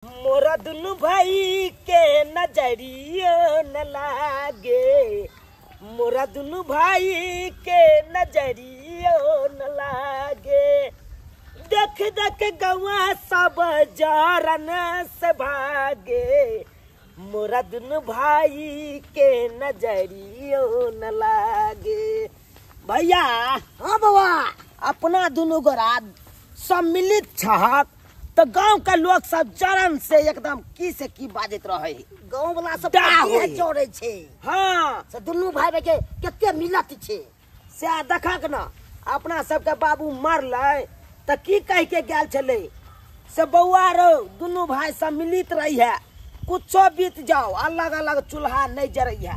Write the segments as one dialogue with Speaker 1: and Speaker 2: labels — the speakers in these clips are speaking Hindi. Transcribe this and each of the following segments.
Speaker 1: मोरा दुनु भाई के नजरियो न लागे, मोरा दुनु भाई के नजरियो न लागे। देख देख गवा सब जारन से भागे, मोरा दुनु भाई के नजरियो न लागे। भैया
Speaker 2: हाँ बाबा,
Speaker 1: अपना दुनु गोरा सम्मिलित छहक तो गांव का लोग सब जरन से एकदम की से की बाजत रहे।
Speaker 2: गाँव वाला सब चोरे छे।
Speaker 1: हाँ
Speaker 2: से दुनू भाई के केते मिलत छे
Speaker 1: से देखा के ना अपना सबके बाबू मरले तो की कह के गेल चले से बउआ रो दुनू भाई सब मिलित रही है, कुछो बीत जाओ अलग अलग चूल्हा नहीं जरई है।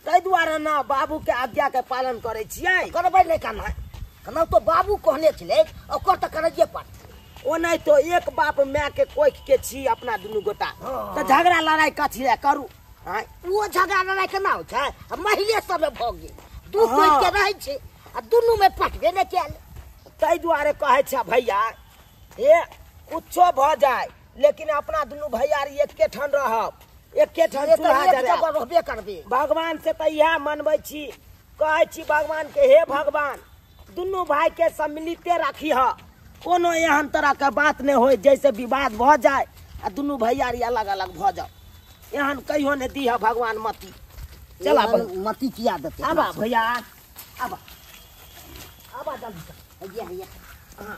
Speaker 1: तै द्वारा ना बाबू के आज्ञा के पालन करे छियै।
Speaker 2: करबै नहीं करना कना तो बाबू कहने छले ओकर त करजे पड़त।
Speaker 1: ओ नहीं तो एक बाप माय के कोख के छी अपना दुनू गोटा तो झगड़ा लड़ाई कथी ले करू।
Speaker 2: वो झगड़ा लड़ाई केना हो छै, महिले सब भ गेल दू कोई के रहै छै आ दुनू में पटबे नहीं कैल।
Speaker 1: तै द्वारे कहे छ भैया हे कुछो भ जाए लेकिन अपना दुनू भैया एके ठन रहब, एके ठन चूल्हा जरब
Speaker 2: रहबे करबे।
Speaker 1: भगवान से तो यह मनबै छी, कहे छी भगवान के हे भगवान दुनू भाई के सम्मिलिते राखी ह, कोनो एहन तरह के बात नहीं हो जैसे विवाद भ जाए आ दुनू भैया अलग अलग भ जाओ, एहन कहियो ने दी है भगवान मती। चला
Speaker 2: मती किया देते
Speaker 1: आबा भैया आबा
Speaker 2: आबा जल्दी से ये ये।
Speaker 1: हां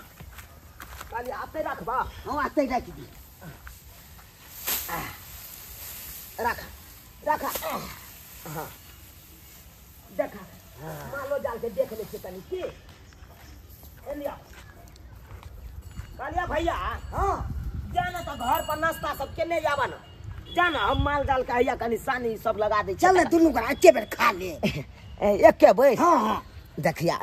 Speaker 1: काली आते रखबा।
Speaker 2: हां आते रख दी
Speaker 1: रखा रखा। हां देखा मालो जाल के देख ले तनी के एलिया कालिया भैया।
Speaker 2: हां
Speaker 1: जाना तो घर पर नाश्ता सब के नहीं जावा ना, जाना हम माल डाल के हैया कनी सानी सब लगा दे।
Speaker 2: चल दुनू का एके बेर खा ले
Speaker 1: एके बेर।
Speaker 2: हां हां
Speaker 1: देखिया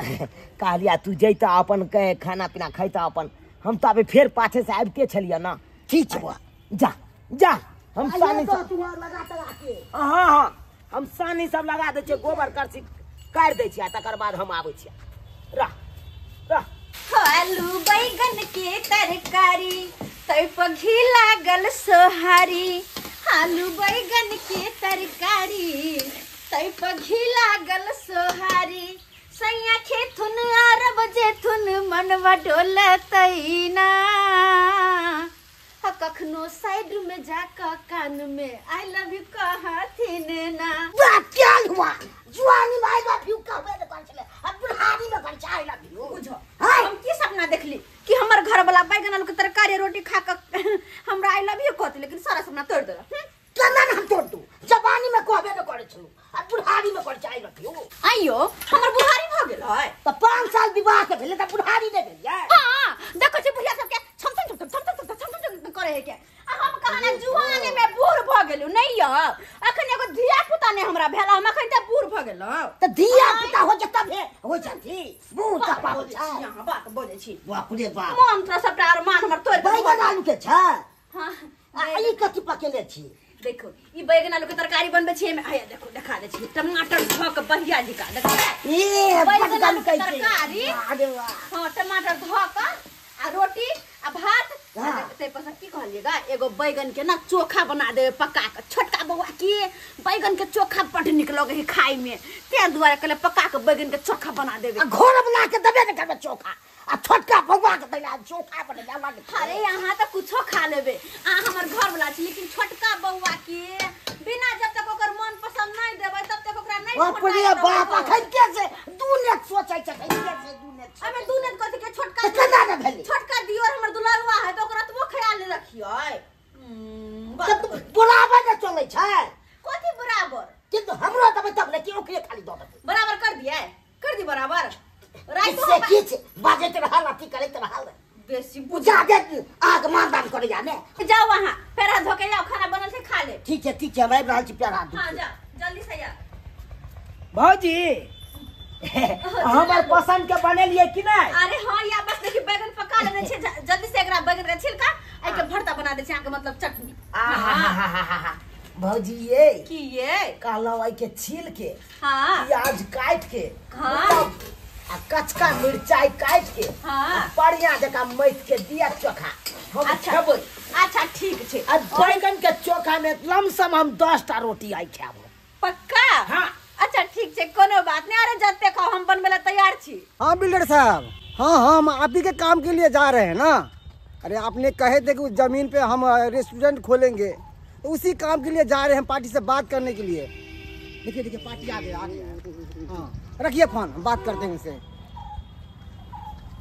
Speaker 1: कालिया तू जैता अपन के खाना पीना खैता अपन, हम तो अबे फिर पाछे से आबते छलिया ना।
Speaker 2: ठीक है
Speaker 1: जा जा हम सानी
Speaker 2: तो
Speaker 1: सब
Speaker 2: तू लगा के।
Speaker 1: हाँ हाँ हम सानी सब लगा दे छे, गोबर करसी काट दे छिया तकर बाद हम आबै छिया। रह रह
Speaker 3: आलू बैगन के तरकारी तै पर घी लागल सोहारी, आलू बैगन के तरकारी तै पर घी लागल सोहारी। सैया खेथुन अरब जेथुन मनवा डोलतै ना, कखनो साइड में जाकर कान में आई लव यू कहथिन ना।
Speaker 2: वाह क्या हुआ जुआनी में आई लव यू कहबे न कर छले अब बुढ़ारी में कर आई लव यू।
Speaker 3: बुझो हम की सपना देखली कि हमर घर वाला बैगन आलू के तरकारी रोटी खा के हमरा आई लव यू कहत, लेकिन सारा सपना तोड़ देला।
Speaker 2: केना हम तोड़ दू, जवानी में कहबे न करे छलू अब बुढ़ारी में कर आई लव यू।
Speaker 3: आइयो हमर बुढ़ारी भ गेल है
Speaker 2: त 5 साल विवाह के भेले त बुढ़ारी ने भेलिए।
Speaker 3: हां देखो छी बुढ़िया सब के छम करे है के हम कहना जुआनी में बूढ़ भ गेलु नहीं य अखन एगो धिया पुता ने हमरा भेला, हम अखन त बूढ़ भ गेल
Speaker 2: त धिया पुता हो जता भे हो जाती बूढ़ का पाव छ।
Speaker 3: यहां बात बोले छी
Speaker 2: बाप रे बाप
Speaker 3: मंत्र सबटा और मान हमर तोड़
Speaker 2: बैगन आलू के छ।
Speaker 3: हां
Speaker 2: आई कथि पकेले छी।
Speaker 3: देखो ई बैगन आलू के तरकारी बनबे छी में आया देखो दिखा दे छी टमाटर धो के बढ़िया जिका देखो
Speaker 2: ए
Speaker 3: बैगन आलू के
Speaker 2: कैसे
Speaker 3: तरकारी।
Speaker 2: अरे वाह
Speaker 3: हां टमाटर धो के आ रोटी आ भात ते पर की कहलिएगा एगो बैगन के ना चोखा बना देबे पका के। छोटका बउआ के बैगन के चोखा बड़ निक लगे है खाई में, ते दुआरे कहले पका के बैगन के चोखा बना देबे।
Speaker 2: घर बना के देबे न करबे चोखा आ छोटका बउआ के देला चोखा बने अलग।
Speaker 3: अरे यहाँ तो कुछो खा लेबे आ हमर घर वाला छी, लेकिन छोटका बउआ के बिना जब तक ओकर मन पसंद नहीं देबे तब तक ओकरा नहीं
Speaker 2: बाप रे बाप अखन के से दूने सोचै छ कैसे से दूने
Speaker 3: अबे दूने कथि के छोटका
Speaker 2: केना न भेली
Speaker 3: छोटका दियोर हमर दुलारुआ है तो ओकरा तो ख्याल रखियो।
Speaker 2: बराबर न चलै छ
Speaker 3: कथि बराबर
Speaker 2: किंतु हमरो तब तब ने कि ओकरे खाली दो दे
Speaker 3: बराबर कर दी बराबर राइट
Speaker 2: से किछ बाजैत रहल अथी करैत रहल
Speaker 3: बेसी
Speaker 2: बुझा दे आग मारदान करे जाने।
Speaker 3: जाओ वहां पैरा धोके जाओ, खाना बनल से खा ले।
Speaker 2: ठीक है हम आबि रहल छी प्यार हाथ।
Speaker 3: हां जा जल्दी से जा
Speaker 1: भौजी हमर पसंद के बनेलिए कि नहीं।
Speaker 3: अरे हां या बस देखी बैगन पका लेने छे, जल्दी से एकरा बैगन के छिलका आई के भरता बना दे छे आके मतलब चटनी।
Speaker 1: आहा भौजी ये
Speaker 3: की ये
Speaker 1: कहलो आई के छील के
Speaker 3: हां
Speaker 1: प्याज काट के
Speaker 3: हां
Speaker 1: आ कचका मिर्चाई काट के
Speaker 3: हां
Speaker 1: बढ़िया जका मैथ के दिया चोखा हम खेबै।
Speaker 3: अच्छा ठीक छे
Speaker 1: आ बैगन के चोखा में लमसम हम 10टा रोटी आई खाब।
Speaker 3: पक्का
Speaker 1: हाँ।
Speaker 3: अच्छा ठीक छे कोनो बात नहीं। अरे जते कहो हम बनबे ला तैयार छी।
Speaker 4: हाँ बिल्डर साहब, हाँ हम आप ही के काम के लिए जा रहे हैं ना। अरे आपने कहे थे कि उस जमीन पे हम रेस्टोरेंट खोलेंगे, तो उसी काम के लिए जा रहे हैं, पार्टी से बात करने के लिए। देखिए देखिए पार्टी आ गया। हाँ रखिए फोन, हम बात करते हैं उनसे।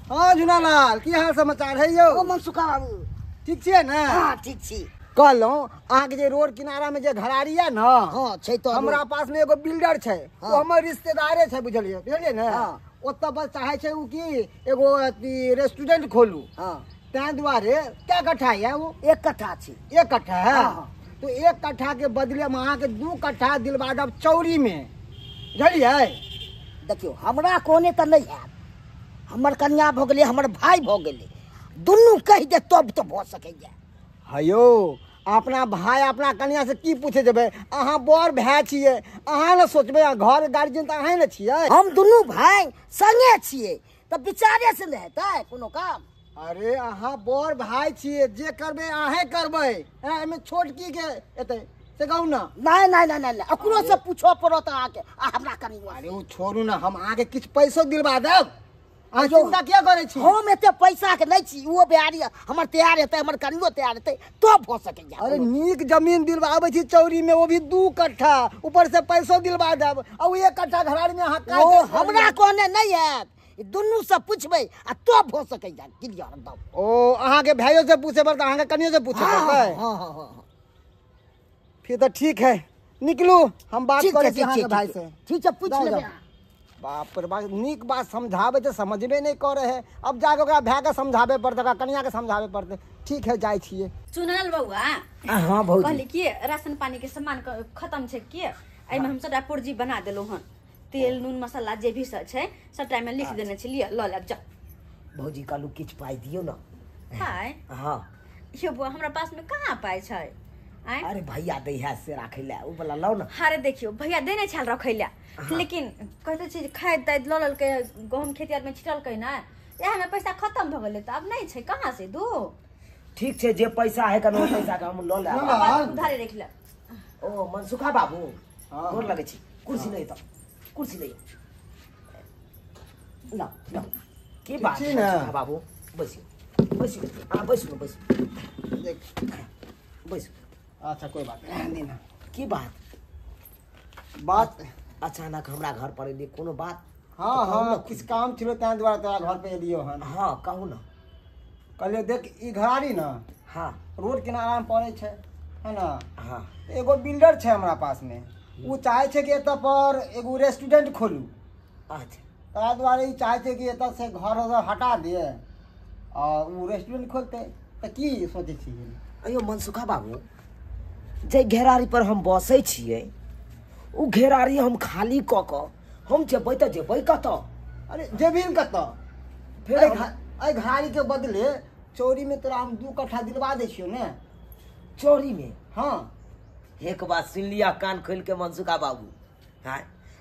Speaker 4: हाँ झुनालाल, की हाल समाचार है यो?
Speaker 2: ओ मनसुखा बाबू
Speaker 4: ठीक छे ना?
Speaker 2: हाँ ठीक छी।
Speaker 4: कहलौं अहाँ के जे रोड किनारा में जे घरारी है ना,
Speaker 2: हाँ छै तो
Speaker 4: हमरा पास में एगो बिल्डर छै, वो हमर रिश्तेदारे छै, बुझलिए ना।
Speaker 2: हाँ।
Speaker 4: ओतऽ बस चाहे छै उ की एगो रेस्टोरेंट खोलू।
Speaker 2: हाँ
Speaker 4: तैं दुआरे क्या कट्ठा है वो?
Speaker 2: 1 कट्ठा छी।
Speaker 4: 1 कट्ठा है।
Speaker 2: हाँ।
Speaker 4: तो 1 कट्ठा के बदले में अहाँ के 2 कट्ठा दिलवा देब चौरी में, बुझलिए?
Speaker 2: देखियो हमरा कोने तो नहीं है, हमर कन्या भ गेलै, हमर भाई भ गेलै, दुनू कह दे तब तो भ सकैया।
Speaker 4: हयो अपना भाई अपना कन्या से की पूछे जेबै? अहाँ बड़ भाई छियै, अहाँ ने सोचबै, घर गार्जियन तो अहाँ ने छियै।
Speaker 2: हम दुनू भाई संगे छियै, तो विचारे से नहीं हेतै कोनो काम।
Speaker 4: अरे अहाँ बड़ भाई छियै, जे करबै अहें करबै, एमे छोटकी के एतै से कहू ना।
Speaker 2: नहीं नहीं नहीं नहीं ओकरो से पूछो पड़त अहाँके, आ हमरा कनी।
Speaker 4: अरे वो छोड़ू ना, हम अहाँके किछ पैसो दिलवा देब, अहाँ चिंता क्या करे छी?
Speaker 2: हम एते पैसा के नहीं छी, वो बिहारी हमर तैयार हेतै, हमर कनियो तैयार हेतै तो भ सकैया।
Speaker 4: अरे नीक जमीन दिलवाबै छी चौरी में, वो भी 2 कट्ठा, ऊपर से पैसो दिलवा देब। और 1 कट्ठा घरारी में अहाँ का
Speaker 2: ओ हमरा कोने नहीं है, दुनू से पूछबै आ तो भ सकैया। क्लियर दो।
Speaker 4: ओ अहाँ के भाइयों से पूछे पड़ता, अहाँ के कनियो से पूछे पड़तै?
Speaker 2: हाँ हाँ हाँ
Speaker 4: फिर तो ठीक है, निकलू, हम बात
Speaker 2: ठीक
Speaker 4: करे
Speaker 2: है
Speaker 4: छी अहाँ के भाई
Speaker 2: ठीक
Speaker 4: से।
Speaker 2: है ठीक है पूछ
Speaker 4: जाओ,
Speaker 2: लेबै।
Speaker 4: जाओ। बाप रे बाप, नीक बात समझावे तो समझबे नहीं करे है। अब जाके ओकरा भाई के समझावे पड़ते, ओकरा कनिया के समझावे पड़ते। ठीक है जाय छियै।
Speaker 3: चुनल बउआ
Speaker 1: हाँ भौजी।
Speaker 3: कहली कि राशन पानी के सामान खत्म छै कि एमे हम सबटा पुर्जी बना देलौ हन। तेल नून मसाला जे भी सब छै सबटा में लिख देने छी, लिय ल लेब जा।
Speaker 1: भौजी कहलू किछ पाई दियो ना।
Speaker 3: पाई
Speaker 1: हाँ।
Speaker 3: यो बुआ हमरा पास में कहाँ पाई छै? आय
Speaker 1: अरे भैया दे है से राखे ले, उ वाला लो ना।
Speaker 3: हारे देखियो भैया देने छल रखै ले, लेकिन कहते छी खाद ताद ल लेल के गहूम खेती आर में छिटल कै ना, एहे में पैसा खत्म भ गेलै त अब नहीं छै, कहाँ से दू?
Speaker 1: ठीक छे, जे पैसा है कनो पैसा के हम लो ले।
Speaker 3: उधारे रख ले।
Speaker 1: ओ मनसुखा बाबू
Speaker 4: हाँ।
Speaker 1: गोर लगे छी, कुर्सी नहीं तो कुर्सी नहीं ला ला। की बात
Speaker 4: छी
Speaker 1: है
Speaker 4: ना?
Speaker 1: मनसुखा बाबू? बसियो बसियो, हां बसियो बसियो बसियो।
Speaker 4: अच्छा कोई बात नहीं ना।
Speaker 1: की बात?
Speaker 4: बात
Speaker 1: अचानक हमरा घर पर एली, कोनो बात?
Speaker 4: हाँ हाँ किस काम छलो तैं दुआरे तोरा घर पे एलियो हन।
Speaker 1: हाँ कहू ना।
Speaker 4: कहलिए देख ई घरारी ना
Speaker 1: हाँ
Speaker 4: रोड किनारा में पड़े छै, है ना।
Speaker 1: हाँ
Speaker 4: एगो बिल्डर छै हमरा पास में, वो चाहे छै कि एतऽ पर एगो रेस्टोरेंट खोलू।
Speaker 1: अच्छा
Speaker 4: ताहि दुआरे ई चाहे छै कि एतऽ से घर हटा दिए और वो रेस्टोरेंट खोलते, तो की सोचे छी?
Speaker 1: अयो मनसुखा बाबू, जे घेरारी पर हम बसै छियै उ घेरारी हम खाली क क हम जेबै त जेबै कतऽ?
Speaker 4: अरे जमीन कतऽ?
Speaker 1: फिर
Speaker 4: एहि घरारी के बदले चौरी में तोरा हम 2 कट्ठा दिलवा दै छियो ने।
Speaker 1: चोरी में?
Speaker 4: हाँ
Speaker 1: एक बात सुन लिया कान खोल के मनसुखा बाबू। हाँ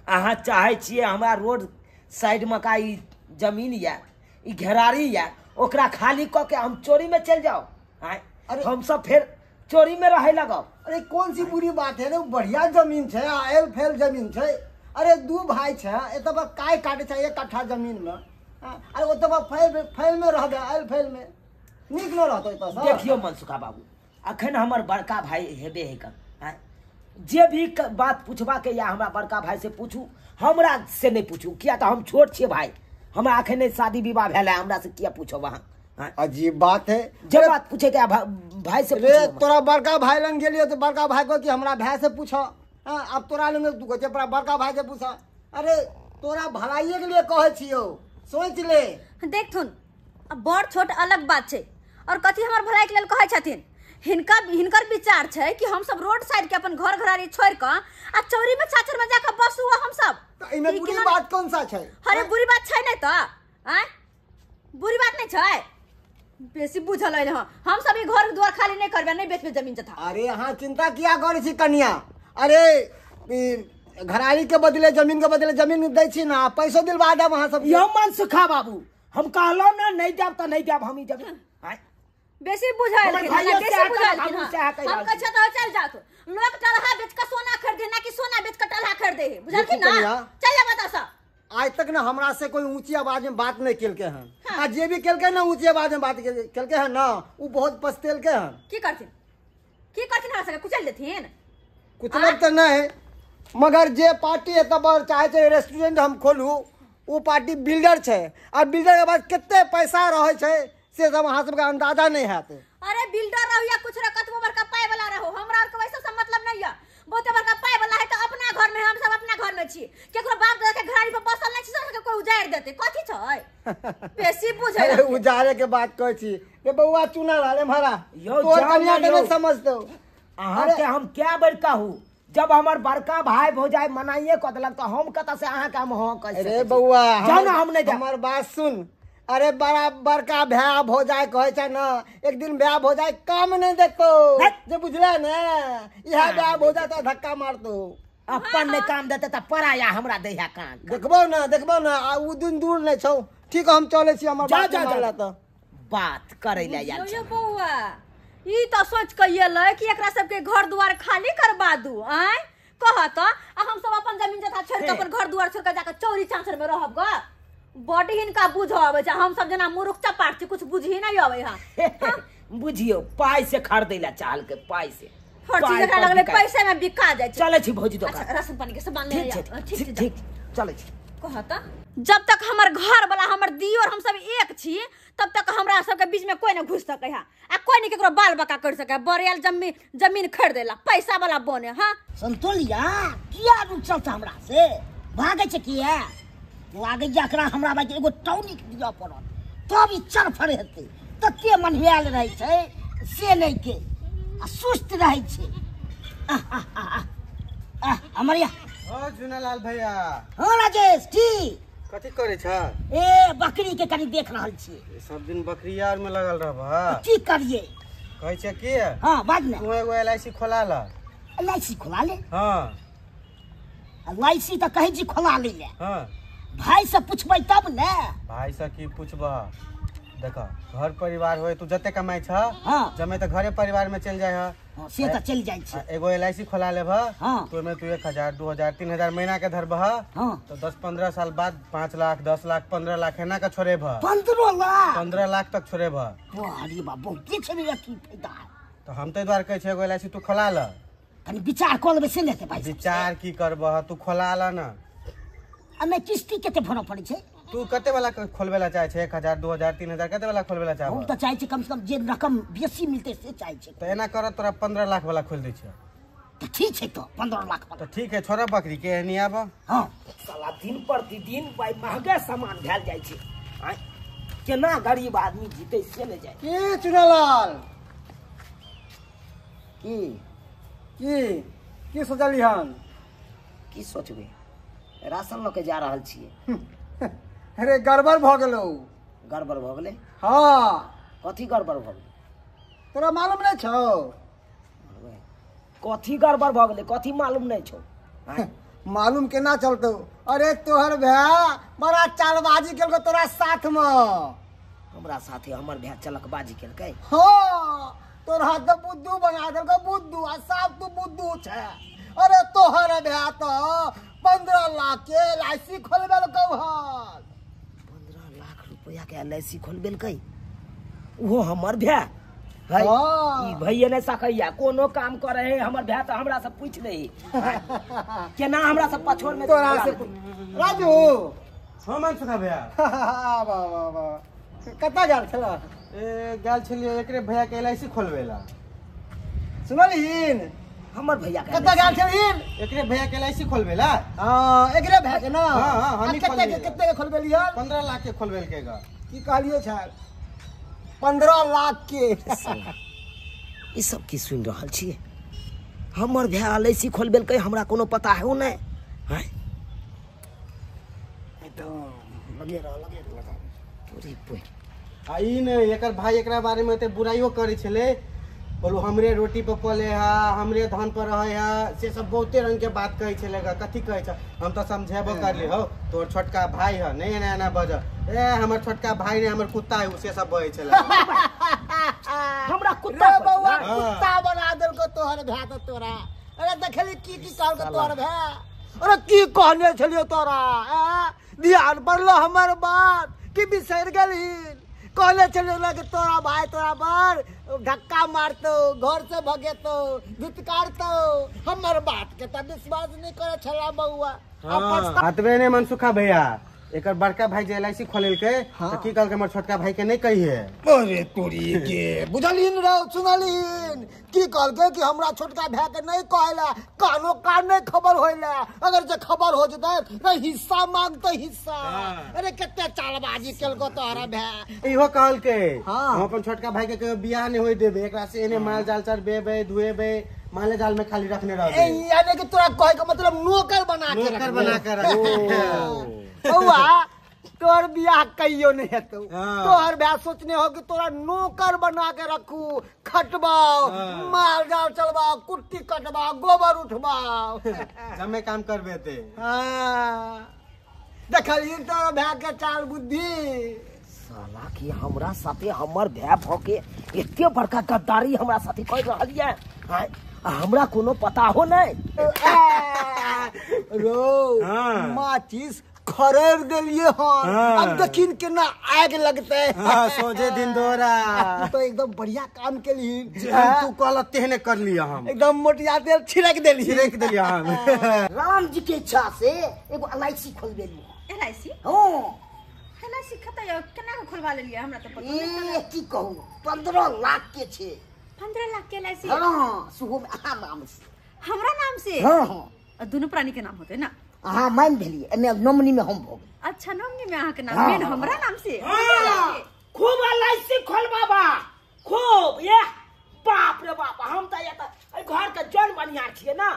Speaker 1: अहाँ चाहे छियै हमरा रोड साइड में का ई जमीन या ई घेरारी या ओकरा खाली क के हम चोरी में चल जाओ? हाँ
Speaker 4: अरे
Speaker 1: हम सब फिर चोरी में रहे लगब?
Speaker 4: अरे कौन सी बुरी बात है रे, बढ़िया जमीन छै, आयल फैल जमीन छै। अरे 2 भाई छै, एतऽ पर काय काटे छै 1 कट्ठा जमीन में? अरे ओतऽ पर फैल में रहबे, आयल फैल में नीक न रहतै एतऽ से।
Speaker 1: देखियो मनसुखा बाबू, अखन हमर बड़का भाई हेबे है कर, जे भी बात पूछबा के या हमरा बड़का भाई से पूछू, हमरा से नहीं पूछू, किया तो हम छोट छियै भाई, हमरा अखन नहीं शादी विवाह भेल है, हमरा से किया पूछो वहाँ?
Speaker 4: अजीब बात है,
Speaker 1: जे बात पूछे के भाई से
Speaker 4: रे
Speaker 1: पूछो।
Speaker 4: तोरा बड़का भाई लंग गेलियो तो बड़का भाई को कि हमरा भाई से पूछो। अब तोरा लंग तू कहै छै बड़का भाई से पूछा। अरे तोरा भलाइये के लिए कहै छियो, सोच ले।
Speaker 3: देखथुन अब बड़ छोट अलग बात छै, और कथी हमर भलाई के लेल कहै छथिन? हिनकर विचार छै कि हम सब रोड साइड के अपन घर घरारी छोड़ के आ चौरी में छाछर में जाके बसू हम सब।
Speaker 4: तो इमे बुरी बात कौन सा छै?
Speaker 3: अरे बुरी बात छै नहीं तो? आय बुरी बात नहीं छै? बेसी बुझल है हम सब ई घर द्वार खाली नहीं करबे, नहीं बेचबे जमीन जथा।
Speaker 4: अरे हाँ चिंता किया करे छी कन्या? अरे घरारी के बदले जमीन के बदले जमीन दै छी ना, पैसो दिलवा देब वहां सब।
Speaker 1: यो मनसुखा बाबू, हम कहलो ना नहीं देब तो नहीं देब हम ई जमीन।
Speaker 3: बेसी बुझाइल
Speaker 1: हमर
Speaker 3: कि
Speaker 1: भाइयों
Speaker 3: बेसी
Speaker 1: से आके
Speaker 3: बुझाइल
Speaker 1: हमहूँ
Speaker 3: कि
Speaker 1: से आके
Speaker 3: हम
Speaker 1: जात।
Speaker 3: कह तो चल जात लोग टलहा बेच के सोना खरीदे ना कि सोना बेच के टलहा खरीदे बुझल कि ना
Speaker 4: कनिया।
Speaker 3: चल जा बता सा
Speaker 4: आज तक ना हमरा से कोई ऊंची आवाज में बात नहीं केलके हैं। आ जे भी केलके ना ऊंची आवाज में बात केलके हैं ना वो बहुत पछतेलके हैं।
Speaker 3: की करथिन हमरा सके कुचल देथिन
Speaker 4: कुचलब तो नहीं मगर जे पार्टी एत चाहे छे रेस्टोरेंट हम खोलू वो पार्टी बिल्डर छे और बिल्डर के बाद कितने पैसा रहे छे से सब अहाँ सबके अंदाजा नहीं हैत।
Speaker 3: अरे बिल्डर रहो या कुछ रहो कतबो बड़का पाए वाला रहो हमरा और के वैसे सब मतलब नहीं है बहुते बड़का पाए वाला है तो अपना घर में हम सब अपना घर में छी केकरो बाप दादा के घराड़ी पे बसल नहीं छी सबके कोई उजाड़ देते कथी छै बेसी बुझै
Speaker 4: अरे उजारे के बात कहै छी रे बउआ चुना लाले मारा
Speaker 1: यो
Speaker 4: तोर
Speaker 1: जान
Speaker 4: कन्या के
Speaker 1: लो।
Speaker 4: नहीं समझतो।
Speaker 1: अहाँ के हम क्या बेर कहू जब हमार बड़का भाई भौजाई मनाइए क देलक तो हम कत से अहाँ के हम हाँ कह सकै
Speaker 4: अरे
Speaker 1: छी।
Speaker 4: बउआ
Speaker 1: जाओ ना हम नहीं जा
Speaker 4: हमार बात सुन। अरे बड़ा बड़का भैया भौजाई कहे छे ना एक दिन भैया भौजाई काम नहीं देतो
Speaker 1: है?
Speaker 4: जे बुझले ना यह भैया भौजाई तो धक्का मारतो।
Speaker 1: अपन ने काम देते त पराया हमरा देहा कान
Speaker 4: देखबो ना आ उ दिन दूर नहीं छौ। ठीक है, हम चले छी हमर
Speaker 1: जा,
Speaker 4: बात
Speaker 1: जा,
Speaker 4: नहीं
Speaker 1: जा।
Speaker 4: मानला तो
Speaker 1: बात करे ले यार
Speaker 3: यो बौआ ई तो सोच के येलै कि एकरा सबके घर दुआर खाली करबा दू आय कहत आ हम सब अपन जमीन जथा छोड़ के अपन घर दुआर छोड़ के जाके चौरी चांचर में रहब ग बड़ी हिनका बुझ आवे छै हम सब जना मूर्ख चपाट छी कुछ बुझी नहीं आवे हां
Speaker 1: बुझियो पाई से खरीदे ला चाल के पाई से
Speaker 3: हर चीज एकरा लगले पैसे में बिका जाय छै।
Speaker 1: चले छी भौजी
Speaker 3: अच्छा
Speaker 1: दुकान
Speaker 3: राशन पानी के सामान ले
Speaker 1: ठीक
Speaker 3: आ
Speaker 1: छै
Speaker 3: ठीक छै
Speaker 1: ठीक चले छी
Speaker 3: कहता जब तक हमर घर वाला हमर दियोर हम सब एक छी तब तक हमरा सबके बीच में कोई न घुस सके है आ कोई नहीं केकरो बाल बका कर सके बरियाल जमीन खरीदेला पैसा वाला बने हां
Speaker 2: संतोलिया किया रुक चलता हमरा से भागे छै किया लागे जकरा हमरा बाकी एगो टॉनिक दिया पड़त तब ई चरफड़ हेतै तते मनहियाल रहै छै से नहीं के आ सुस्त रहै छै हमरिया
Speaker 4: ओ जुनालाल भैया
Speaker 2: हां राजेश ठीक
Speaker 4: कथी करे छ?
Speaker 2: ए बकरी के कनी देख रहल छियै
Speaker 4: सब दिन बकरी यार में लगल रहबा
Speaker 2: की करिए
Speaker 4: कहै छै की
Speaker 2: हां बाज ने
Speaker 4: तू एगो LIC खोला ला।
Speaker 2: LIC खोला ले
Speaker 4: हां
Speaker 2: LIC तो कहे छी खोला ले
Speaker 4: हां
Speaker 2: भाई से पूछबै तब ने
Speaker 4: भाई से की पूछबा देखा घर परिवार होए तू जते कमाई छ
Speaker 2: हाँ।
Speaker 4: जमे तो घरे परिवार में चल जाय ह
Speaker 2: हाँ, से तो चल जाय छै
Speaker 4: एगो LIC खोला लेब
Speaker 2: हाँ।
Speaker 4: तो में तू 1000 2000 3000 महीना के धरबह
Speaker 2: हाँ।
Speaker 4: तो 10-15 साल बाद 5 लाख 10 लाख 15 लाख एना का छोड़ेब
Speaker 2: 15 लाख
Speaker 4: 15 लाख तक छोड़ेब।
Speaker 2: अरे बा बहुत छै मेरा की फायदा
Speaker 4: तो हम तो द्वार कहै छै एगो LIC तू खोला ल।
Speaker 2: कनी विचार कर लेबै से लेते भाई
Speaker 4: विचार की करबह तू खोला ल ना।
Speaker 2: हमें किस्ती केते भरऽ पड़ै छै
Speaker 4: तू कते वाला खोलबे ला चाहे छै 1000 2000 3000 कते वाला खोलबे ला
Speaker 2: हम
Speaker 4: चाहब
Speaker 2: तो चाहे छी कम से कम जे रकम बेसी मिलते से चाहे छी
Speaker 4: तो एना कर तोरा 15 लाख वाला खोल दै छै
Speaker 2: तो ठीक छै तो 15 लाख
Speaker 4: तो
Speaker 2: वाला
Speaker 4: ठीक है छोड़ा बकरी के एनी आब।
Speaker 2: हां
Speaker 1: साला दिन प्रतिदिन भाई महंगे सामान भेल जाय छै आय केना गरीब आदमी जीते से ले जाय
Speaker 4: की चुनालाल की सोचली हन?
Speaker 1: की सोचबे राशन ल के जा रहल छियै
Speaker 4: अरे गड़बड़ भ गेलौ।
Speaker 1: गड़बड़ भ गेलै
Speaker 4: हाँ
Speaker 1: कथी गड़बड़ भ गेलै
Speaker 4: तोरा मालूम नहीं छौ?
Speaker 1: कथी गड़बड़ भ गेलै कथी मालूम नहीं छौ आय
Speaker 4: मालूम केना चलतौ? अरे तोहर भैया बड़ा चालबाजी केलको तोरा साथ में।
Speaker 1: हमरा साथे हमर भाय चलकबाजी केलकै
Speaker 4: हाँ तोरा तो बुद्धू बना देलको बुद्धू आ साफ तू बुद्धू छै। अरे तोहर भैया तो 15 लाख के LIC खोलबेलको हन।
Speaker 1: 15 लाख रुपया के LIC खोलबेलकै ओहो हमर भाय है
Speaker 4: हाँ।
Speaker 1: ई भैये ने सकैया कोनो काम करे है हमर भाय तो हमरा से पूछ ले केना हमरा से पछोड़ में
Speaker 4: तोरा से राजू
Speaker 5: हाँ मन सुना भैया
Speaker 4: वाह वाह वाह कता गेल छला?
Speaker 5: ए गेल छलिए एकरे भैया के LIC खोलबेला।
Speaker 4: सुनलिन
Speaker 1: हमर भैया के
Speaker 4: कता गेल छलिन?
Speaker 5: एकरे भैया के LIC खोलबेला
Speaker 4: हां एकरे भै के ना।
Speaker 5: हाँ, हमही
Speaker 4: कते
Speaker 5: खोललियै।
Speaker 4: कते के खोलबेलियन?
Speaker 5: 15 लाख के खोलबेलकेगा।
Speaker 4: की कहलिए छै? 15 लाख के।
Speaker 1: ई सब की सुन रहल छियै हमर भाय LIC खोलबेलकै हमरा कोनो पता है नै है
Speaker 4: एकदम लगे रह
Speaker 1: तोरी पोइ
Speaker 5: आ ई ने एकर भाई एकरा बारे में ते बुराइयो करे छले बोलू हमरे रोटी पे पले है हमरे धान पर रहे है से सब बहुते रंग के बात कहे छलेगा। कथी कहे छ हम तो समझेबो करली हो तोर छोटका भाई है नहीं ना ना बज ए हमर छोटका भाई ने हमर कुत्ता है से सब बहे छले।
Speaker 1: हमरा कुत्ता
Speaker 4: रे बउआ
Speaker 1: कहत
Speaker 4: कुत्ता बना देल को तोहर भै त तोरा। अरे देखली की कहल को तोहर भै। अरे की कहने छलियो तोरा ध्यान पड़लो हमर बात कि बिसर गेलही। कहले चले कि तोरा भाई तोरा बार धक्का मारतो घर से भगेतो धिक्कारतो हमर बात के त विश्वास नहीं करे छला बउआ।
Speaker 5: हतबे ने मनसुखा भैया एकर बड़का भाई जे LIC खोलेल के
Speaker 4: हाँ।
Speaker 5: की कहल के हमर छोटका भाई के नहीं कही है।
Speaker 4: अरे तोरी के बुझलिन रे सुनलिन की कहल के कि हमरा छोटका भाई के नहीं कहला कानो कान नहीं खबर होइला। अगर जे खबर हो जते तो हिस्सा मांगते हिस्सा। अरे कितने चालबाजी केल को तोहरा भाई।
Speaker 5: इहो कहल के
Speaker 4: हाँ।
Speaker 5: हम अपन छोटका भाई के बियाह नहीं होई देबे एकरा से एने माल जाल चर बेबे धुएबे माले जाल में खाली रखने रहबे।
Speaker 4: यानी कि तोरा कहे का मतलब नौकर बना के
Speaker 5: नौकर बना के रख।
Speaker 4: बउआ तोर बियाह कहियो नहीं हेतौ।
Speaker 5: हाँ।
Speaker 4: तोहर ब्याह सोचने हो कि तोरा नौकर बना के रखू खटबाओ माल जाल चलबाओ कुट्टी कटबाओ गोबर उठबाओ।
Speaker 5: जमे काम करबे ते
Speaker 4: देखलिन तोरा भाई के चाल बुद्धि।
Speaker 1: साला कि हमरा साथे हमर भाई भके एते बड़का गद्दारी हमरा साथे कर रहलिए हमरा कोनो पता हो नहीं।
Speaker 4: रो
Speaker 5: हाँ।
Speaker 4: माचिस खरीद दिलिए
Speaker 5: हाँ।
Speaker 4: अब देखिन केना आग लगते।
Speaker 5: हां सोझे दिन दोरा
Speaker 4: तू तो एकदम बढ़िया काम के लिए
Speaker 5: तू कहल तेहने कर लिया हम
Speaker 4: एकदम मोटिया तेल छिड़क देली।
Speaker 5: छिड़क देलिया हम।
Speaker 2: राम जी के इच्छा से एगो LIC खोल देली।
Speaker 3: LIC
Speaker 2: हां
Speaker 3: LIC खतय केना के खोलवा लेलिए हमरा तो पता नहीं।
Speaker 2: ए की कहूं 15 लाख के छे।
Speaker 3: 15 लाख के LIC
Speaker 2: हां सुहो में अहाँ नाम से।
Speaker 3: हमरा नाम से।
Speaker 2: हां हां
Speaker 3: दोनों प्राणी के नाम होते ना।
Speaker 2: अहाँ मान भेली एमे नॉमिनी में हम भोग।
Speaker 3: अच्छा नॉमिनी में अहाँ के नाम
Speaker 2: हाँ।
Speaker 3: मेन हमरा नाम से।
Speaker 1: खूब LIC खोल बाबा खूब ये बाप रे बाप हम त या त घर के जन बनिया छिए ना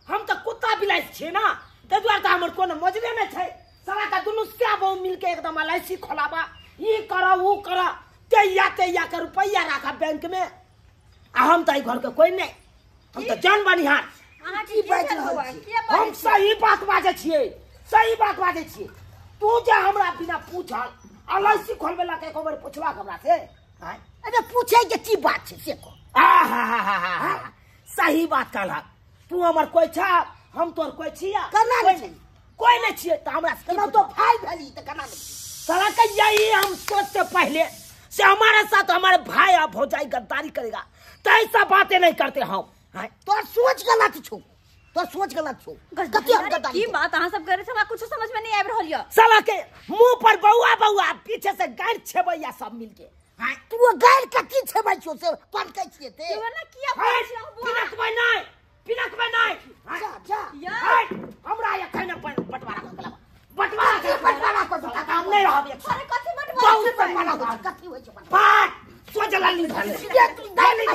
Speaker 1: हम त कुत्ता बिलाई छिए ना ते द्वार त हमर कोनो मजरे में छै। साला का दुनु क्या बहु मिल के एकदम LIC खोलाबा ई करा वो करा ते या के रुपया रखा बैंक में आ हम त घर के कोई नहीं हम त जन बनिया।
Speaker 3: अहाँ की बात रहल छी
Speaker 1: हम सही बात बाजे छिए सही बात बाजे छिए। तू जे हमरा बिना पूछल LIC खोलबे ला के खबर पूछवा हमरा से
Speaker 2: अरे पूछे के की बात छे से को।
Speaker 1: सही बात कहला तू हमर कोई छा हम तोर कोई छिया
Speaker 2: केना नहीं छै?
Speaker 1: कोई नहीं छिए त हमरा से
Speaker 2: केना तो भाई भेली त केना नहीं?
Speaker 1: साला के यही हम सोचते पहले से हमारे साथ हमारे भाई अब हो जाए गद्दारी करेगा तो ऐसा बातें नहीं करते हम।
Speaker 2: तोर सोच गलत छौ। तोर सोच गलत छौ। कते हम गद्दारी
Speaker 3: की बात अहाँ सब करे से हमरा कुछ समझ में नहीं आब रहल य।
Speaker 1: साला के मुंह पर बउआ बउआ पीछे से गाड़ छेबैया सब मिलके
Speaker 2: तू गैर कथी छेबै छौ से पन कहै छिए ते।
Speaker 3: तू ना किया बोलै छी हम बुआ।
Speaker 1: पिनक में नहीं
Speaker 2: जा जा
Speaker 1: हट हमरा या कहना बंटवारा कर देला बंटवारा को तो काम नहीं रहबे।
Speaker 3: अरे कथी मत
Speaker 2: बहुत
Speaker 3: बोल
Speaker 2: बड़ा बात कथी होय छै।
Speaker 1: बात सोचला ली धर
Speaker 2: ये तू दाई नहीं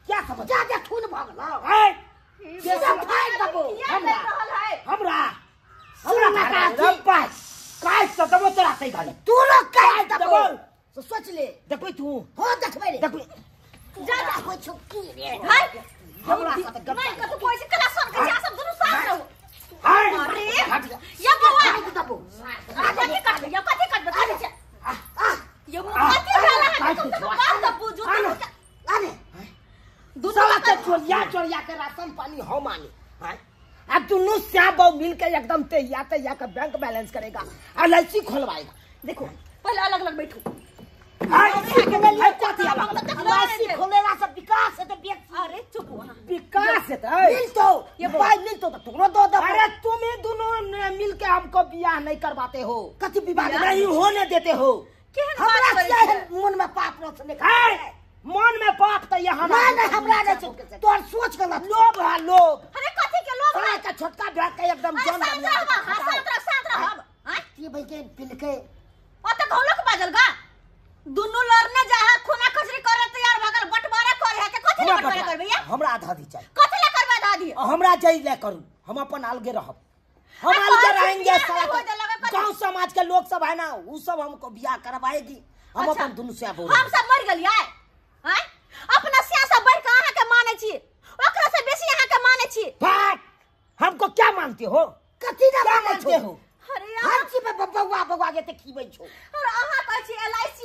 Speaker 1: क्या समझ
Speaker 2: जा जा खून भगला।
Speaker 1: है
Speaker 2: सीधा फाड़ दबो
Speaker 3: हमरा रहल है।
Speaker 1: हमरा बस काय सतबो तोरा सही गाली
Speaker 2: तू रो काट दबो।
Speaker 1: तो
Speaker 2: सोच ले
Speaker 1: देखबै तू
Speaker 2: हो देखबै रे
Speaker 1: देखबै
Speaker 2: जा जा होय छौ की रे।
Speaker 3: हाय
Speaker 2: हमरा साथ गप
Speaker 3: मैं कतो कोई से कला सुन के जा सब दोनों साथ रहो।
Speaker 1: हाय
Speaker 3: अरे या बउआ
Speaker 2: दबो
Speaker 3: कथी काट या कथी काट बता दे। ये कथी वाला है तुम तो बात तो पूछो
Speaker 2: अरे
Speaker 1: साला के चोरिया के राशन पानी हम आनी है अब दोनों श्याम बहु मिल के एकदम ते या के बैंक बैलेंस करेगा LIC खोलवाएगा। देखो
Speaker 3: पहले अलग अलग बैठो।
Speaker 2: LIC खोलेला से विकास है तो व्यक्ति
Speaker 3: अरे चुप वहां
Speaker 1: विकास है
Speaker 2: मिलतो ये भाई मिलतो तो तुमरो दो दो।
Speaker 1: अरे तुम ही दोनों ने मिल के हमको बियाह नहीं करवाते हो
Speaker 2: कथी विवाद
Speaker 1: नहीं होने देते हो।
Speaker 3: केहन
Speaker 2: हमरा
Speaker 3: बात
Speaker 2: क्या
Speaker 3: करे
Speaker 2: है मन में पाप रखने का।
Speaker 1: है मन में पाप तो यहाँ
Speaker 2: ना हमरा नहीं छौ। तोर सोच गलत
Speaker 1: लोभ है लोभ
Speaker 3: अरे कथी के लोग
Speaker 1: साला का छोटका भाई का एकदम जन
Speaker 3: शांत रह हां
Speaker 2: ये भाई के पिल के
Speaker 3: ओ त घोलक बाजल गा दुनु लड़ने जा है खूना खसरी करे तैयार भगल बंटवारा करे है के कथी ले बंटवारा करबे या
Speaker 1: हमरा आधा दी चाहिए
Speaker 3: कथी ले करबे दादी
Speaker 1: हमरा जई ले करू हम अपन अलगे रहब हम अलगे रहेंगे। गांव समाज के लोग सब है ना वो सब हमको बियाह करवाएगी हम अपन दोनों से बोल
Speaker 3: हम सब मर गेलियै हैं अपना सियासा बढ़ के अहाँ के माने छी ओकरा से बेसी अहाँ के माने छी।
Speaker 1: बात हमको क्या मानते हो
Speaker 2: कथी ना
Speaker 1: क्या
Speaker 2: मानते
Speaker 1: मानते हो
Speaker 3: अरे
Speaker 2: हर चीज में बबुआ बबुआ के खीबै छौ।
Speaker 3: और अहाँ कहै छी LIC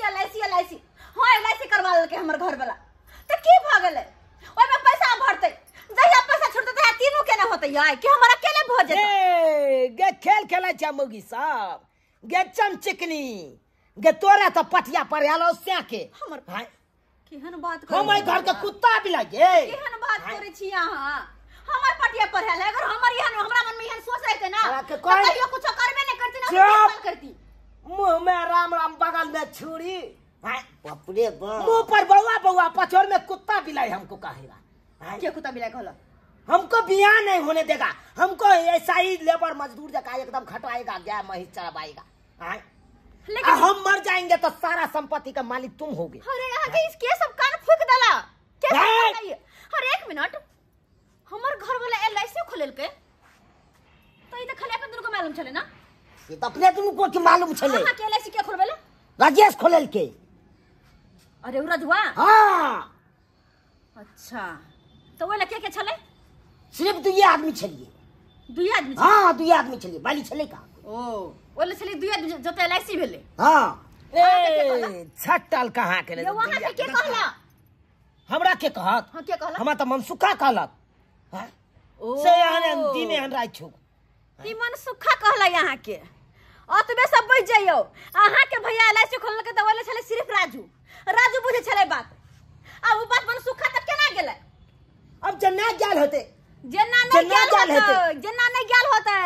Speaker 3: हां एलआईसी करवा लेके हमर घर वाला त की भ गेलै ओइ में पैसा भरते जहिया पैसा छोड़ते तहिया तीनों केना होतै यार कि हमरा अकेले भ जेतै
Speaker 1: ए गे खेल खेला छ मौगी साहब गे चमचिकनी गे तोरा तो पटिया पर आलो से के
Speaker 3: हमर
Speaker 1: भाई
Speaker 3: केहन बात कर
Speaker 1: हम घर के कुत्ता भी लगे
Speaker 3: केहन बात करे छी अहाँ हमर पटिया पर है अगर हमर यहाँ हमरा मन में यहन सोच रहते ना
Speaker 1: के
Speaker 3: तो
Speaker 1: कोई-
Speaker 3: कहियो कुछ करबे नहीं करती ना
Speaker 1: चुप।
Speaker 3: तो करती
Speaker 1: मुंह में राम राम बगल में छुरी भाई
Speaker 2: बाप रे बाप
Speaker 1: मुंह पर बउआ बउआ पछोर में कुत्ता बिलाई हमको कहेगा भाई
Speaker 3: के कुत्ता बिलाई कहला
Speaker 1: हमको बियाह नहीं होने देगा हमको ऐसा ही लेबर मजदूर जगह एकदम खटवाएगा गाय महिष चरवाएगा हाँ?
Speaker 3: लेकिन
Speaker 1: हम मर जाएंगे तो सारा संपत्ति का मालिक तुम होगे
Speaker 3: अरे यहाँ के इसके सब कान फूक डाला कैसे
Speaker 1: भाई!
Speaker 3: करना ये अरे एक मिनट हमर घर वाला एलआईसी खोलेल के तो ई त खाली अपन दुनु को मालूम चले ना
Speaker 2: ये तो अपने तुम को मालूम चले
Speaker 3: अहाँ के एलआईसी के खोलबेला
Speaker 2: राजेश खोलल के
Speaker 3: अरे उ रजुआ
Speaker 2: हाँ
Speaker 3: अच्छा तो वो लके के चले
Speaker 2: सिर्फ दुई आदमी चलिए
Speaker 3: दुई आदमी
Speaker 2: हाँ दुई आदमी चलिए बाली चले का
Speaker 3: ओ ओले चली दुई आदमी जते एलआईसी भेले
Speaker 2: हाँ
Speaker 1: ए छटल कहाँ के
Speaker 3: ये वहां के कहला
Speaker 1: हमरा के कहत
Speaker 3: हां के कहला
Speaker 1: हमरा तो मनसुखा कहलक हाँ?
Speaker 3: ओ
Speaker 1: से आने दिने हन रात छु
Speaker 3: ई मन सुखा कहला यहाँ के अतबे सब बच जाइयो अहाँ के भैया एलआईसी खोलल के दवाले छले सिर्फ राजू बुझे छले बात अब वो बात मन सुखा तक केना गेलै
Speaker 1: अब जन्ना जाल होते
Speaker 3: जेना
Speaker 1: जेना
Speaker 3: नहीं
Speaker 1: गेल
Speaker 3: गेल
Speaker 1: हेतै।
Speaker 3: होतै जेना नहीं गेल होतै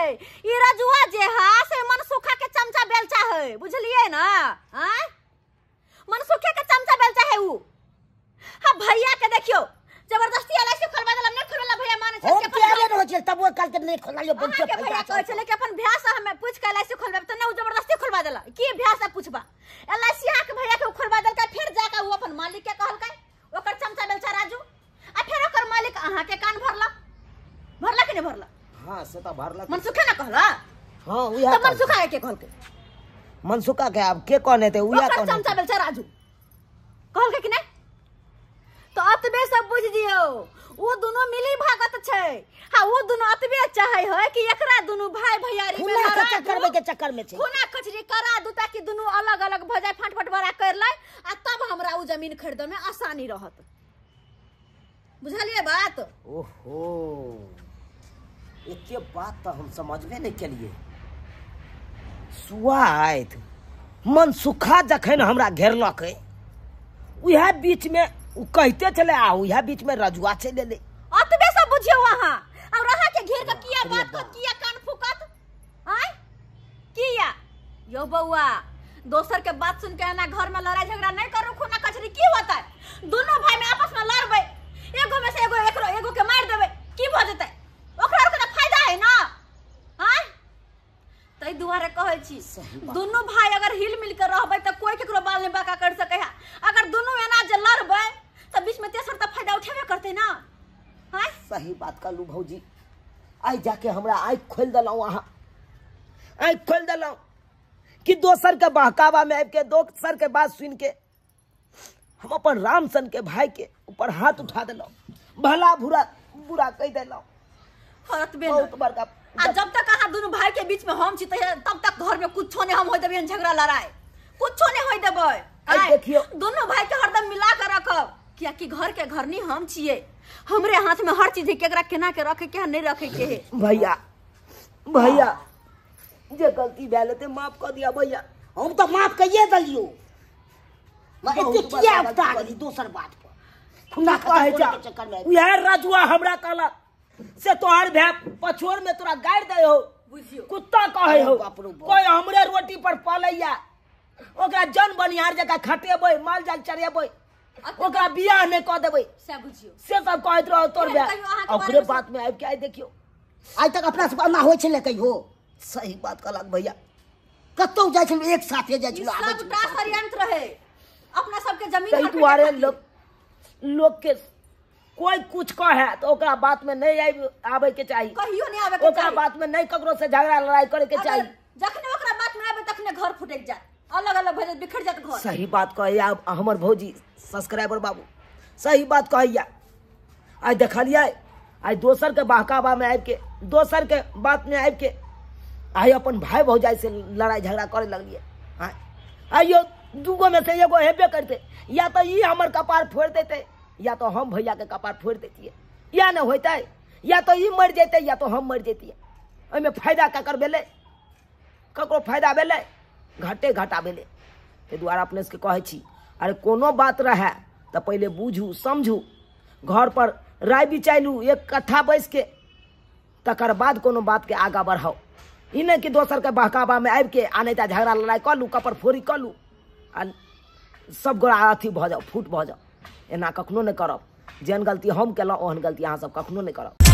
Speaker 3: ई रजुआ जे हा से मन सुखा के चमचा बेलचा है बुझलिए ना हैं मन सुखे के चमचा बेलचा है ऊ हां भैया के देखियो जबरदस्ती एलआईसी खोलवा देला नहीं खोलला भैया माने
Speaker 2: हम
Speaker 3: छे
Speaker 2: क्या ले रहो चल तब वो कल के नहीं खोलियो
Speaker 3: अहाँ के भैया कहै छले कि अपन भैया से हमें पूछ के एलआईसी खोलबे त नहीं जबरदस्ती खोलवा देला की भैया से पूछबा एलआईसी अहाँ के भैया के खोलवा देलका फिर जाके वो अपन मालिक के कहलकै ओकर चमचा बेलचा राजू आ फिर ओकर मालिक अहाँ के कान भरला कि नहीं भरला
Speaker 1: हाँ से तो भरला
Speaker 3: मनसुखा ना कहला
Speaker 1: हाँ उया
Speaker 3: तो मनसुखा के कहलके
Speaker 1: मनसुखा के अब के कहने थे उया
Speaker 3: ओकर
Speaker 1: कहने
Speaker 3: चमचा बेलचा राजू कहलके कि नहीं तो अतबे सब बुझ दियो वो दोनों मिली भागत छै हां वो दोनों अतबे चाहे है कि एकरा दोनों भाई भैयारी में
Speaker 2: खुला
Speaker 3: लड़ा
Speaker 2: के चक्कर में छे
Speaker 3: खुना कचरी करा दू ताकि दोनों अलग अलग भ जाए फटफट बड़ा कर ले आ तब हमरा उ जमीन खरीदे में आसानी रहत बुझलिए बात
Speaker 1: ओहो एके बात तो हम समझबे नहीं केलिए सुआत मन सुखा जखन हमरा घेरलक उहे बीच में उ कहते चले आ उहे बीच में रजुआ चले ले
Speaker 3: अतबे सब बुझियो वहां अब रहा के घेर के किया बात को किया कान फुकत आय किया यो बउआ दोसर के बात सुन के ना घर में लड़ाई झगड़ा नहीं करू खुना कचरी की होता है दोनों भाई में आपस में लड़बे एगो में से एगो के मार देबे की भ जते ओकरा के फायदा है ना आय तई दुआरे कहै छी दोनों भाई अगर हिल मिल के रहबे त कोई केकरो बाल नहीं बाका कर सके है अगर दोनों एना जे लड़बे त बीच में तेसर त फायदा उठेबे करते ना हां
Speaker 1: सही बात कहलू भौजी आई जाके हमरा आँख खोल दिलौं अहाँ आँख खोल दिलौं कि दोसर के बहकावा में आबि के दोसर के बात सुन के हम अपन रामसन के भाई के ऊपर हाथ उठा दिलौं भला बुरा कह दिलौं
Speaker 3: अतबे
Speaker 1: बहुत बड़का
Speaker 3: आ जब तक अहाँ दोनों भाई के बीच में हम छी तब तक घर में कुछो नहीं हम होय देबे झगड़ा लड़ाई कुछो नहीं होय देबे
Speaker 1: आई देखियो
Speaker 3: दोनों भाई के हरदम मिला के रखब किया कि घर के घरनी हम छिए हमरे हाथ में हर चीज है केकरा केना के रखे के नहीं रखे के है
Speaker 1: भैया जे गलती भेल ते माफ कर दिया भैया
Speaker 2: हम तो माफ कहिए दलियो मैं इतने किया उठा गई दूसर बात पर खुला
Speaker 1: कहे जा
Speaker 2: के चक्कर में
Speaker 1: उहे रजुआ हमरा कहलक से तोहर भै पछोर में तोरा गाड़ दे हो
Speaker 3: बुझियो
Speaker 1: कुत्ता कहे हो
Speaker 2: बाप रे बाप।
Speaker 1: कोई हमरे रोटी पर पलैया ओकरा जन बनिहार जगह खटेबै माल जाल चरेबै ओकरा बियाह नहीं कह देबै
Speaker 3: से बुझियो
Speaker 1: से सब कहत रहो तोर भै
Speaker 3: कहियो अहाँ के
Speaker 1: ओकरे
Speaker 3: बारे में
Speaker 1: बात में आबि के आई देखियो
Speaker 2: आज तक अपना से ना होय छले कहियो
Speaker 1: सही बात कहलक भैया
Speaker 2: कतौ जाय छल एक साथे जाय छल आबै
Speaker 3: सब टा षड्यंत्र है अपना सबके जमीन
Speaker 1: तै
Speaker 3: हड़प के
Speaker 1: दुआरे
Speaker 3: खातिर।
Speaker 1: लोग के कोई कुछ कहे तो ओकरा बात में नहीं आवे के चाहिए
Speaker 3: कहियो नहीं आवे के
Speaker 1: ओकरा
Speaker 3: चाहिए
Speaker 1: बात में नहीं ककरो से झगड़ा लड़ाई करे के चाहिए
Speaker 3: जखने ओकरा बात में आवे तखने घर फुटक जात अलग अलग भए जात बिखर जात घर
Speaker 1: सही बात कहैया हमर भौजी सब्सक्राइबर बाबू सही बात कहैया आज देखलिए आज दोसर के बहकावा में आबि के दोसर के बात में आबि के आई अपन भाई भौजाई से लड़ाई झगड़ा करे लगलिए आइयो दूगो में से एगो हेबे करते, या तो ये हमर कपार फोड़ देते या तो हम भैया के कपार फोड़ देती, या न होता है, या तो ये मर जेते या तो हम मर जेती। ओमे फायदा ककर भेले, ककरो फायदा भेले, घाटे घाटा भेले। ताहि दुआरे अपने से कहे छी, अरे कोनो बात रहे तो पहले बूझू समझू, घर पर राय विचारू, एक कथा बैस के, तकर बाद कोनो बात के आगा बढ़ाओ। ई नहीं कि दोसर के बहकावा में आबि के आने ता झगड़ा लड़ाई कर लू, कपर फोड़ी कर लू आ सब गोड़ा अथी भ जाओ, फूट भ जाओ। एना कखनो नहीं करब। जेहन गलती हम केलहुँ ओहन गलती अहाँ सब कखनो नहीं करब।